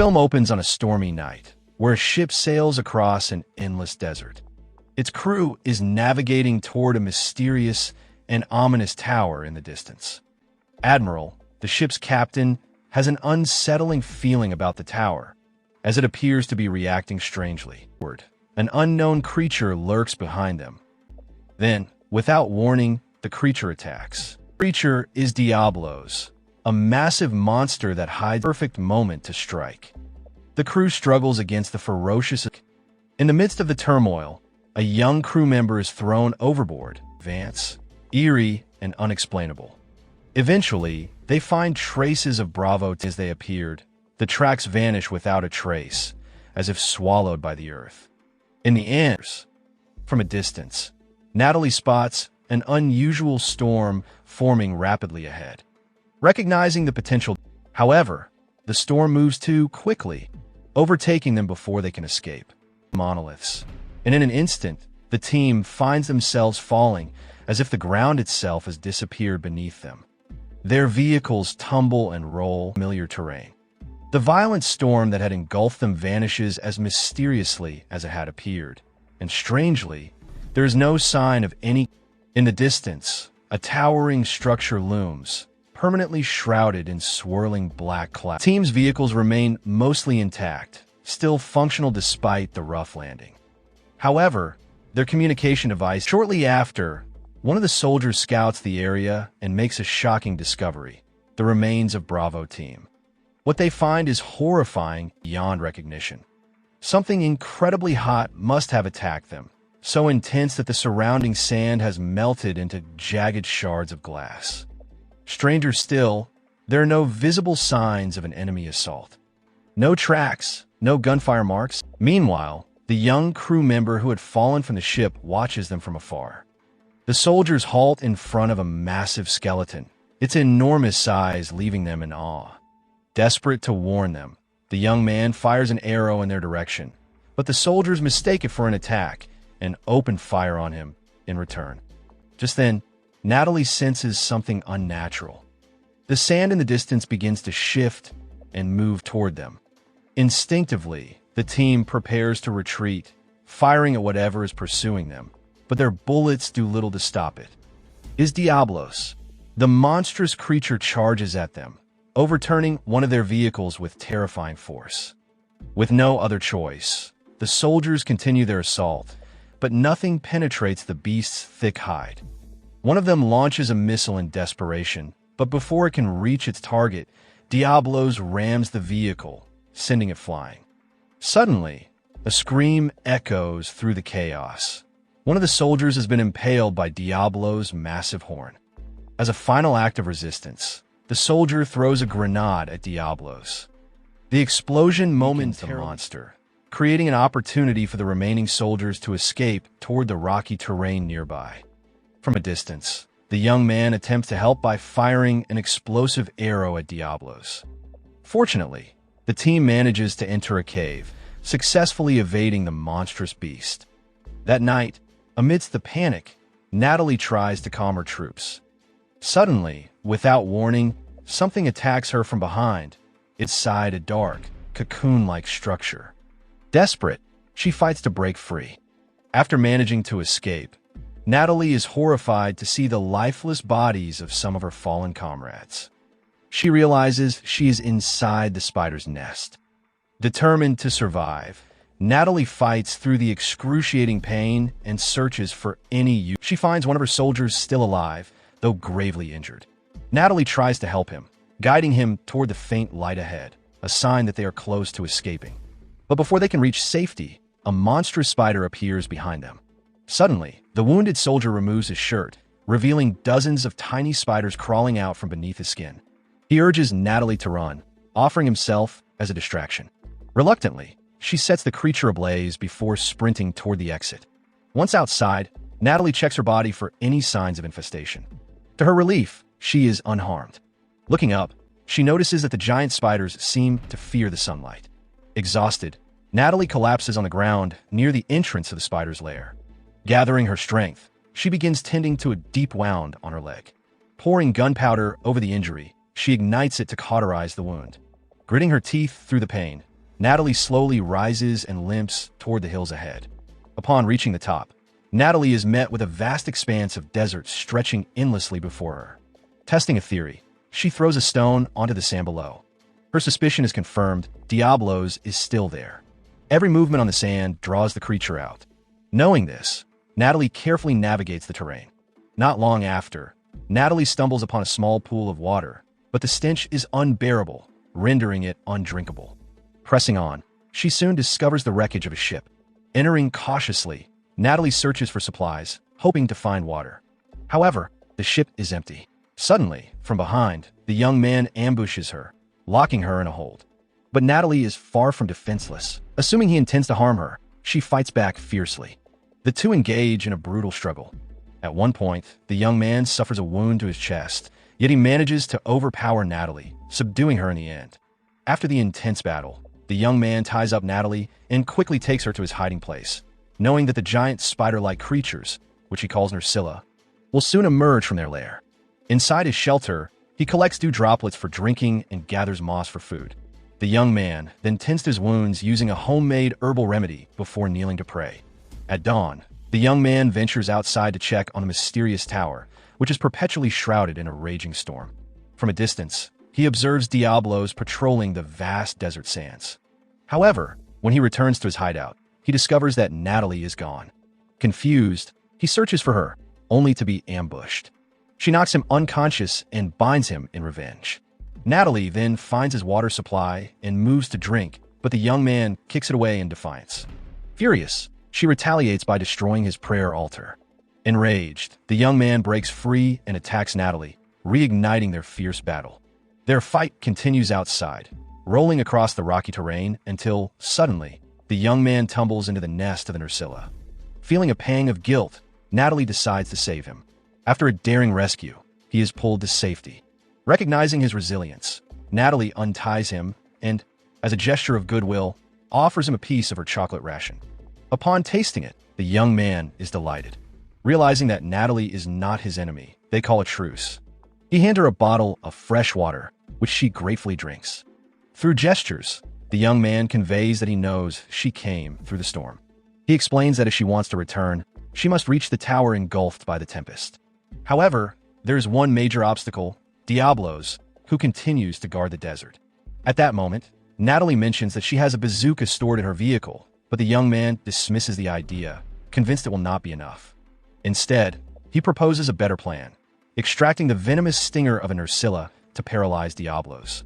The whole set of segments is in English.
film opens on a stormy night, where a ship sails across an endless desert. Its crew is navigating toward a mysterious and ominous tower in the distance. Admiral, the ship's captain, has an unsettling feeling about the tower, as it appears to be reacting strangely. An unknown creature lurks behind them. Then, without warning, the creature attacks. The creature is Diablos, a massive monster that hides the perfect moment to strike. The crew struggles against the ferocious. In the midst of the turmoil, a young crew member is thrown overboard. Vance, eerie, and unexplainable. Eventually, they find traces of Bravo as they appeared. The tracks vanish without a trace, as if swallowed by the earth. In the end, from a distance, Natalie spots an unusual storm forming rapidly ahead. Recognizing the potential, however, the storm moves too quickly, overtaking them before they can escape. Monoliths. And in an instant, the team finds themselves falling as if the ground itself has disappeared beneath them. Their vehicles tumble and roll familiar terrain. The violent storm that had engulfed them vanishes as mysteriously as it had appeared. And strangely, there is no sign of any. In the distance, a towering structure looms, permanently shrouded in swirling black clouds. The team's vehicles remain mostly intact, still functional despite the rough landing. However, their communication device. Shortly after, one of the soldiers scouts the area and makes a shocking discovery: the remains of Bravo team. What they find is horrifying beyond recognition. Something incredibly hot must have attacked them, so intense that the surrounding sand has melted into jagged shards of glass. Stranger still, there are no visible signs of an enemy assault. No tracks, no gunfire marks. Meanwhile, the young crew member who had fallen from the ship watches them from afar. The soldiers halt in front of a massive skeleton, its enormous size leaving them in awe. Desperate to warn them, the young man fires an arrow in their direction, but the soldiers mistake it for an attack and open fire on him in return. Just then, Natalie senses something unnatural. The sand in the distance begins to shift and move toward them. Instinctively, the team prepares to retreat, firing at whatever is pursuing them, but their bullets do little to stop it. Is Diablos. The monstrous creature charges at them, overturning one of their vehicles with terrifying force. With no other choice, the soldiers continue their assault, but nothing penetrates the beast's thick hide. One of them launches a missile in desperation, but before it can reach its target, Diablos rams the vehicle, sending it flying. Suddenly, a scream echoes through the chaos. One of the soldiers has been impaled by Diablo's massive horn. As a final act of resistance, the soldier throws a grenade at Diablos. The explosion moments the monster, creating an opportunity for the remaining soldiers to escape toward the rocky terrain nearby. From a distance, the young man attempts to help by firing an explosive arrow at Diablos. Fortunately, the team manages to enter a cave, successfully evading the monstrous beast. That night, amidst the panic, Natalie tries to calm her troops. Suddenly, without warning, something attacks her from behind, inside a dark, cocoon-like structure. Desperate, she fights to break free. After managing to escape, Natalie is horrified to see the lifeless bodies of some of her fallen comrades. She realizes she is inside the spider's nest. Determined to survive, Natalie fights through the excruciating pain and searches for any use. She finds one of her soldiers still alive, though gravely injured. Natalie tries to help him, guiding him toward the faint light ahead, a sign that they are close to escaping. But before they can reach safety, a monstrous spider appears behind them. Suddenly, the wounded soldier removes his shirt, revealing dozens of tiny spiders crawling out from beneath his skin. He urges Natalie to run, offering himself as a distraction. Reluctantly, she sets the creature ablaze before sprinting toward the exit. Once outside, Natalie checks her body for any signs of infestation. To her relief, she is unharmed. Looking up, she notices that the giant spiders seem to fear the sunlight. Exhausted, Natalie collapses on the ground near the entrance to the spider's lair. Gathering her strength, she begins tending to a deep wound on her leg. Pouring gunpowder over the injury, she ignites it to cauterize the wound. Gritting her teeth through the pain, Natalie slowly rises and limps toward the hills ahead. Upon reaching the top, Natalie is met with a vast expanse of desert stretching endlessly before her. Testing a theory, she throws a stone onto the sand below. Her suspicion is confirmed. Diablos is still there. Every movement on the sand draws the creature out. Knowing this, Natalie carefully navigates the terrain. Not long after, Natalie stumbles upon a small pool of water, but the stench is unbearable, rendering it undrinkable. Pressing on, she soon discovers the wreckage of a ship. Entering cautiously, Natalie searches for supplies, hoping to find water. However, the ship is empty. Suddenly, from behind, the young man ambushes her, locking her in a hold. But Natalie is far from defenseless. Assuming he intends to harm her, she fights back fiercely. The two engage in a brutal struggle. At one point, the young man suffers a wound to his chest, yet he manages to overpower Natalie, subduing her in the end. After the intense battle, the young man ties up Natalie and quickly takes her to his hiding place, knowing that the giant spider-like creatures, which he calls Nerscylla, will soon emerge from their lair. Inside his shelter, he collects dew droplets for drinking and gathers moss for food. The young man then tends to his wounds using a homemade herbal remedy before kneeling to pray. At dawn, the young man ventures outside to check on the mysterious tower, which is perpetually shrouded in a raging storm. From a distance, he observes Diablos patrolling the vast desert sands. However, when he returns to his hideout, he discovers that Natalie is gone. Confused, he searches for her, only to be ambushed. She knocks him unconscious and binds him in revenge. Natalie then finds his water supply and moves to drink, but the young man kicks it away in defiance. Furious, she retaliates by destroying his prayer altar. Enraged, the young man breaks free and attacks Natalie, reigniting their fierce battle. Their fight continues outside, rolling across the rocky terrain until, suddenly, the young man tumbles into the nest of the Nerscylla. Feeling a pang of guilt, Natalie decides to save him. After a daring rescue, he is pulled to safety. Recognizing his resilience, Natalie unties him and, as a gesture of goodwill, offers him a piece of her chocolate ration. Upon tasting it, the young man is delighted. Realizing that Natalie is not his enemy, they call a truce. He hands her a bottle of fresh water, which she gratefully drinks. Through gestures, the young man conveys that he knows she came through the storm. He explains that if she wants to return, she must reach the tower engulfed by the tempest. However, there is one major obstacle: Diablos, who continues to guard the desert. At that moment, Natalie mentions that she has a bazooka stored in her vehicle, but the young man dismisses the idea, convinced it will not be enough. Instead, he proposes a better plan: extracting the venomous stinger of a Nerscylla to paralyze Diablos.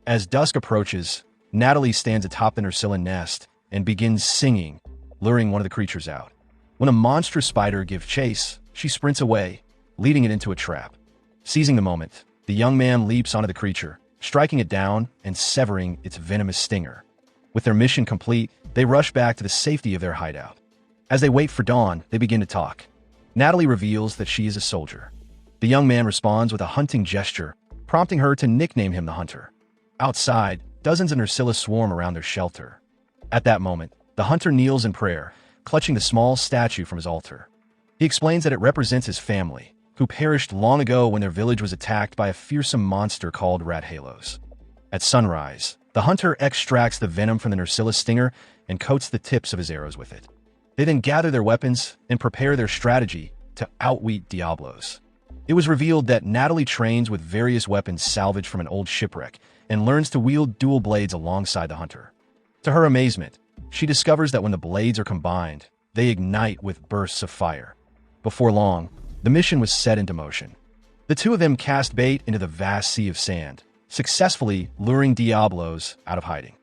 As dusk approaches, Natalie stands atop the Nerscylla nest and begins singing, luring one of the creatures out. When a monstrous spider gives chase, she sprints away, leading it into a trap. Seizing the moment, the young man leaps onto the creature, striking it down and severing its venomous stinger. With their mission complete, they rush back to the safety of their hideout. As they wait for dawn, they begin to talk. Natalie reveals that she is a soldier. The young man responds with a hunting gesture, prompting her to nickname him the Hunter. Outside, dozens of Nerscylla swarm around their shelter. At that moment, the hunter kneels in prayer, clutching the small statue from his altar. He explains that it represents his family, who perished long ago when their village was attacked by a fearsome monster called Rat Halos. At sunrise, the hunter extracts the venom from the Nerscylla stinger and coats the tips of his arrows with it. They then gather their weapons and prepare their strategy to outwit Diablos. It was revealed that Natalie trains with various weapons salvaged from an old shipwreck and learns to wield dual blades alongside the hunter. To her amazement, she discovers that when the blades are combined, they ignite with bursts of fire. Before long, the mission was set into motion. The two of them cast bait into the vast sea of sand, successfully luring Diablos out of hiding.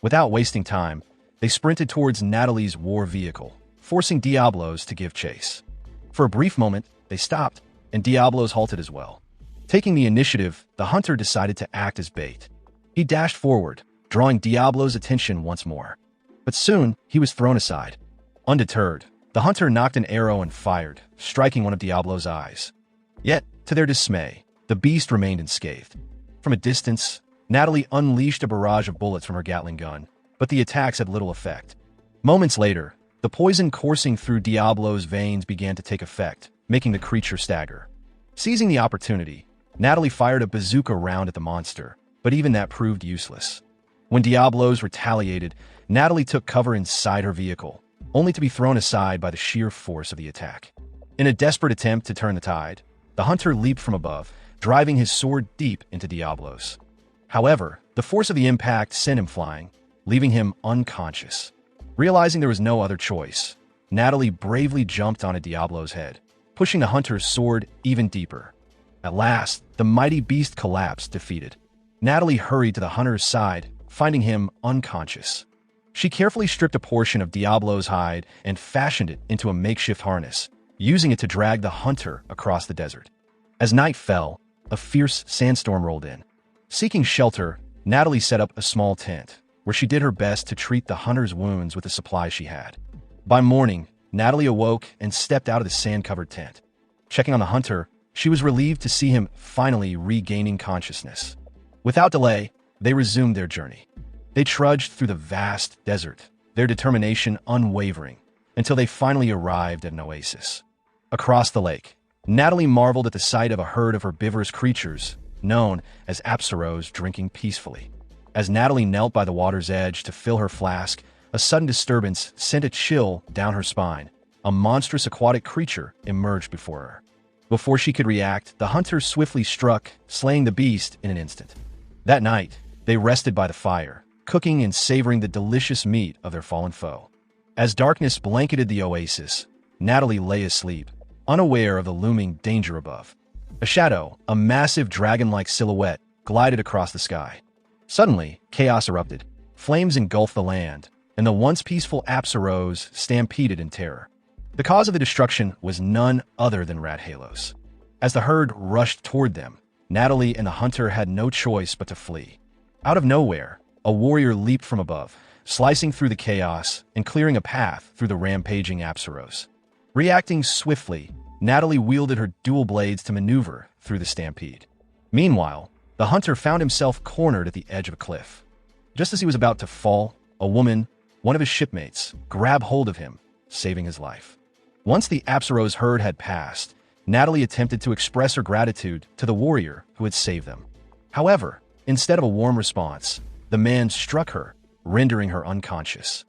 Without wasting time, they sprinted towards Natalie's war vehicle, forcing Diablos to give chase. For a brief moment, they stopped, and Diablos halted as well. Taking the initiative, the hunter decided to act as bait. He dashed forward, drawing Diablos' attention once more. But soon, he was thrown aside. Undeterred, the hunter knocked an arrow and fired, striking one of Diablos' eyes. Yet, to their dismay, the beast remained unscathed. From a distance, Natalie unleashed a barrage of bullets from her Gatling gun, but the attacks had little effect. Moments later, the poison coursing through Diablos' veins began to take effect, making the creature stagger. Seizing the opportunity, Natalie fired a bazooka round at the monster, but even that proved useless. When Diablos retaliated, Natalie took cover inside her vehicle, only to be thrown aside by the sheer force of the attack. In a desperate attempt to turn the tide, the hunter leaped from above, driving his sword deep into Diablos. However, the force of the impact sent him flying, leaving him unconscious. Realizing there was no other choice, Natalie bravely jumped onto Diablo's head, pushing the hunter's sword even deeper. At last, the mighty beast collapsed, defeated. Natalie hurried to the hunter's side, finding him unconscious. She carefully stripped a portion of Diablo's hide and fashioned it into a makeshift harness, using it to drag the hunter across the desert. As night fell, a fierce sandstorm rolled in. Seeking shelter, Natalie set up a small tent, where she did her best to treat the hunter's wounds with the supplies she had. By morning, Natalie awoke and stepped out of the sand-covered tent. Checking on the hunter, she was relieved to see him finally regaining consciousness. Without delay, they resumed their journey. They trudged through the vast desert, their determination unwavering, until they finally arrived at an oasis. Across the lake, Natalie marveled at the sight of a herd of herbivorous creatures, known as apsaros, drinking peacefully. As Natalie knelt by the water's edge to fill her flask, a sudden disturbance sent a chill down her spine. A monstrous aquatic creature emerged before her. Before she could react, the hunter swiftly struck, slaying the beast in an instant. That night, they rested by the fire, cooking and savoring the delicious meat of their fallen foe. As darkness blanketed the oasis, Natalie lay asleep, unaware of the looming danger above. A shadow, a massive dragon-like silhouette, glided across the sky. Suddenly, chaos erupted. Flames engulfed the land, and the once peaceful apsaros stampeded in terror. The cause of the destruction was none other than rat halos. As the herd rushed toward them, Natalie and the hunter had no choice but to flee. Out of nowhere, a warrior leaped from above, slicing through the chaos and clearing a path through the rampaging apsaros. Reacting swiftly, Natalie wielded her dual blades to maneuver through the stampede. Meanwhile, the hunter found himself cornered at the edge of a cliff. Just as he was about to fall, a woman, one of his shipmates, grabbed hold of him, saving his life. Once the apsaros herd had passed, Natalie attempted to express her gratitude to the warrior who had saved them. However, instead of a warm response, the man struck her, rendering her unconscious.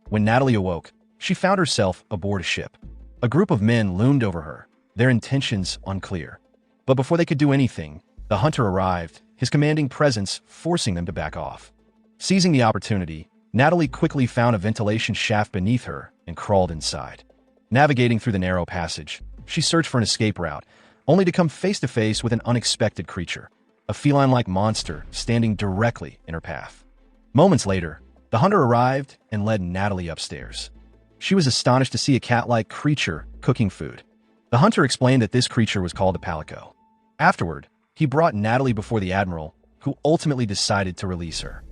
When Natalie awoke, she found herself aboard a ship. A group of men loomed over her, their intentions unclear. But before they could do anything, the hunter arrived, his commanding presence forcing them to back off. Seizing the opportunity, Natalie quickly found a ventilation shaft beneath her and crawled inside. Navigating through the narrow passage, she searched for an escape route, only to come face to face with an unexpected creature, a feline-like monster standing directly in her path. Moments later, the hunter arrived and led Natalie upstairs. She was astonished to see a cat-like creature cooking food. The hunter explained that this creature was called a palico. Afterward, he brought Natalie before the admiral, who ultimately decided to release her.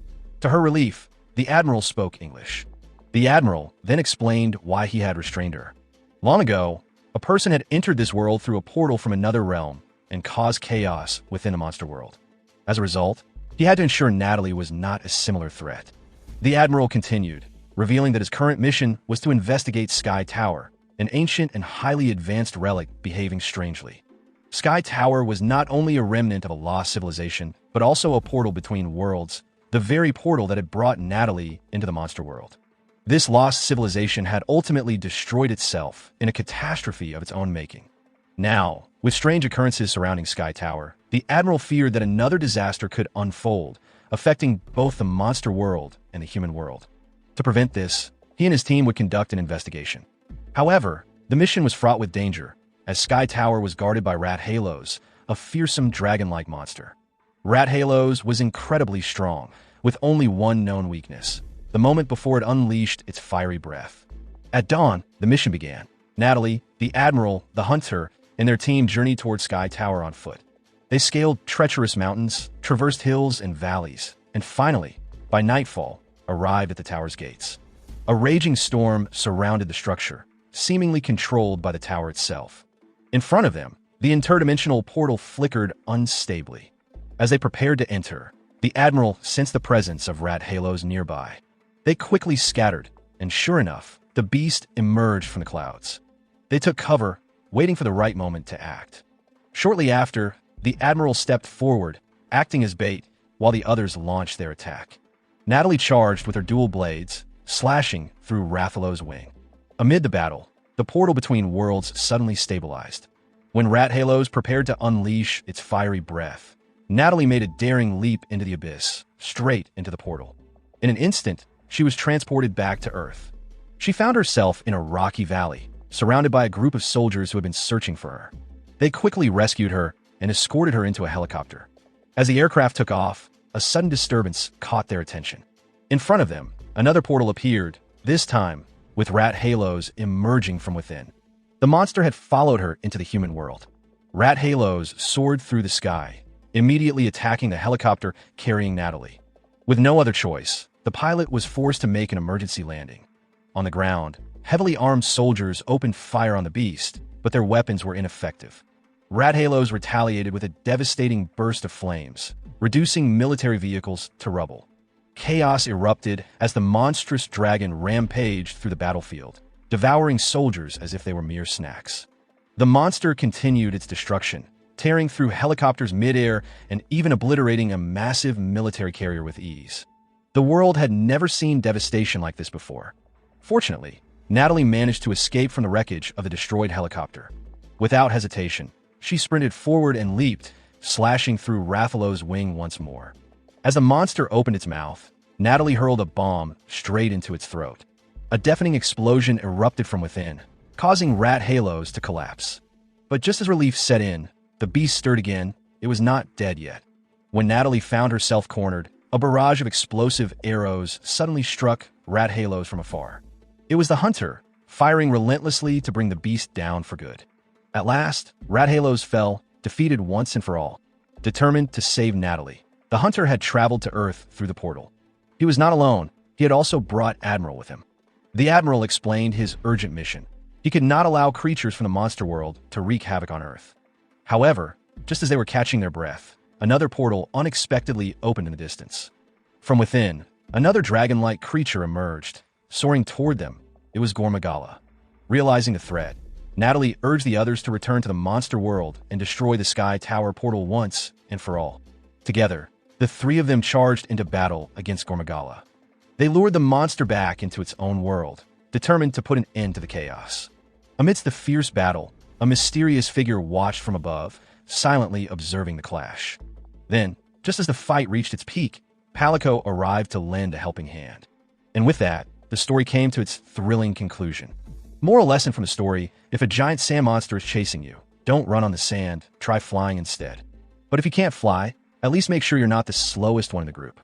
To her relief, the admiral spoke English. The admiral then explained why he had restrained her. Long ago, a person had entered this world through a portal from another realm and caused chaos within the monster world. As a result, he had to ensure Natalie was not a similar threat. The admiral continued, revealing that his current mission was to investigate Sky Tower, an ancient and highly advanced relic behaving strangely. Sky Tower was not only a remnant of a lost civilization, but also a portal between worlds, the very portal that had brought Natalie into the monster world. This lost civilization had ultimately destroyed itself in a catastrophe of its own making. Now, with strange occurrences surrounding Sky Tower, the admiral feared that another disaster could unfold, affecting both the monster world and the human world. To prevent this, he and his team would conduct an investigation. However, the mission was fraught with danger, as Sky Tower was guarded by rat halos, a fearsome dragon-like monster. Rat halos was incredibly strong, with only one known weakness: the moment before it unleashed its fiery breath. At dawn, the mission began. Natalie, the admiral, the hunter, and their team journeyed toward Sky Tower on foot. They scaled treacherous mountains, traversed hills and valleys, and finally, by nightfall, arrived at the tower's gates. A raging storm surrounded the structure, seemingly controlled by the tower itself. In front of them, the interdimensional portal flickered unstably. As they prepared to enter, the admiral sensed the presence of rat halos nearby. They quickly scattered, and sure enough, the beast emerged from the clouds. They took cover, waiting for the right moment to act. Shortly after, the admiral stepped forward, acting as bait, while the others launched their attack. Natalie charged with her dual blades, slashing through Rathalos' wing. Amid the battle, the portal between worlds suddenly stabilized. When Rat Halos prepared to unleash its fiery breath, Natalie made a daring leap into the abyss, straight into the portal. In an instant, she was transported back to Earth. She found herself in a rocky valley, surrounded by a group of soldiers who had been searching for her. They quickly rescued her and escorted her into a helicopter. As the aircraft took off, a sudden disturbance caught their attention. In front of them, another portal appeared, this time with Rat Halos emerging from within. The monster had followed her into the human world. Rat Halos soared through the sky, immediately attacking the helicopter carrying Natalie. With no other choice, the pilot was forced to make an emergency landing. On the ground, heavily armed soldiers opened fire on the beast, but their weapons were ineffective. Rat Halos retaliated with a devastating burst of flames, reducing military vehicles to rubble. Chaos erupted as the monstrous dragon rampaged through the battlefield, devouring soldiers as if they were mere snacks. The monster continued its destruction, tearing through helicopters midair and even obliterating a massive military carrier with ease. The world had never seen devastation like this before. Fortunately, Natalie managed to escape from the wreckage of the destroyed helicopter. Without hesitation, she sprinted forward and leaped, slashing through Rathalos' wing once more. As the monster opened its mouth, Natalie hurled a bomb straight into its throat. A deafening explosion erupted from within, causing Rat Halos to collapse. But just as relief set in, the beast stirred again. It was not dead yet. When Natalie found herself cornered, a barrage of explosive arrows suddenly struck Rat Halos from afar. It was the hunter, firing relentlessly to bring the beast down for good. At last, Rat Halos fell, defeated once and for all. Determined to save Natalie, the hunter had traveled to Earth through the portal. He was not alone. He had also brought Admiral with him. The Admiral explained his urgent mission. He could not allow creatures from the monster world to wreak havoc on Earth. However, just as they were catching their breath, another portal unexpectedly opened in the distance. From within, another dragon-like creature emerged, soaring toward them. It was Gormagala. Realizing the threat, Natalie urged the others to return to the monster world and destroy the Sky Tower portal once and for all. Together, the three of them charged into battle against Gormagala. They lured the monster back into its own world, determined to put an end to the chaos. Amidst the fierce battle, a mysterious figure watched from above, silently observing the clash. Then, just as the fight reached its peak, Palico arrived to lend a helping hand. And with that, the story came to its thrilling conclusion. Moral lesson from the story: if a giant sand monster is chasing you, don't run on the sand, try flying instead. But if you can't fly, at least make sure you're not the slowest one in the group.